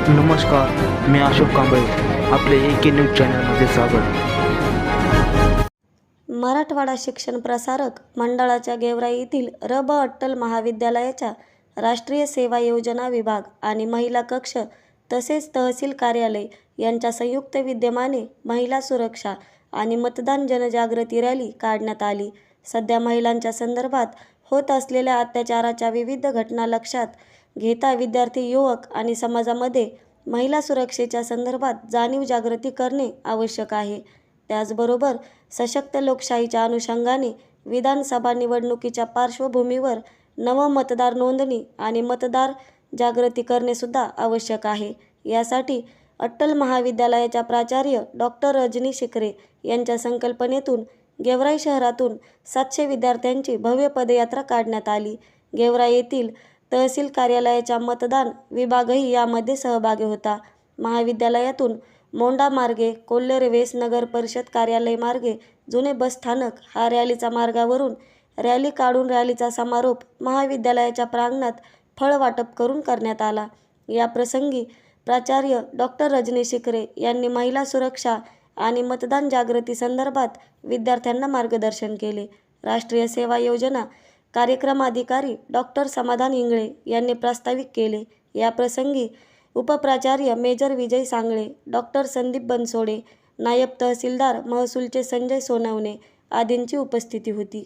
नमस्कार, मी अशोक कांबळे. आपले AK news चॅनलमध्ये स्वागत. मराठवाडा शिक्षण प्रसारक मंडळाच्या गेवराई येथील र.ब. अट्टल महाविद्यालयाच्या राष्ट्रीय सेवा योजना विभाग आणि महिला कक्ष तसेच तहसील कार्यालय यांच्या संयुक्त विद्यमाने महिला सुरक्षा आणि मतदान जनजागृती रॅली काढण्यात आली. सध्या महिलांच्या संदर्भात होत असलेल्या अत्याचाराच्या विविध घटना लक्षात घेता विद्यार्थी, युवक आणि समाजामध्ये महिला सुरक्षेच्या संदर्भात जाणीव जागृती करणे आवश्यक आहे. त्याचबरोबर सशक्त लोकशाहीच्या अनुषंगाने विधानसभा निवडणुकीच्या पार्श्वभूमीवर नव मतदार नोंदणी आणि मतदार जागृती करणे सुद्धा आवश्यक आहे. यासाठी अट्टल महाविद्यालयाच्या प्राचार्य डॉक्टर रजनी शिखरे यांच्या संकल्पनेतून गेवराई शहरातून 700 विद्यार्थ्यांची भव्य पदयात्रा काढण्यात आली. गेवराई येथील तहसील कार्यालयाच्या मतदान विभागही यामध्ये सहभागी होता. महाविद्यालयातून मोंडा मार्गे कोल्हेर वेस नगर परिषद कार्यालय मार्गे जुने बस स्थानक हा रॅलीचा मार्गावरून रॅली काढून रॅलीचा समारोप महाविद्यालयाच्या प्रांगणात फळ वाटप करून करण्यात आला. या प्रसंगी प्राचार्य डॉक्टर रजनी शिखरे यांनी महिला सुरक्षा आणि मतदान जागृती संदर्भात विद्यार्थ्यांना मार्गदर्शन केले. राष्ट्रीय सेवा योजना कार्यक्रम अधिकारी डॉक्टर समाधान इंगळे यांनी प्रास्ताविक केले. या प्रसंगी उपप्राचार्य मेजर विजय सांगळे, डॉक्टर संदीप बनसोडे, नायब तहसीलदार महसूलचे संजय सोनवणे आदींची उपस्थिती होती.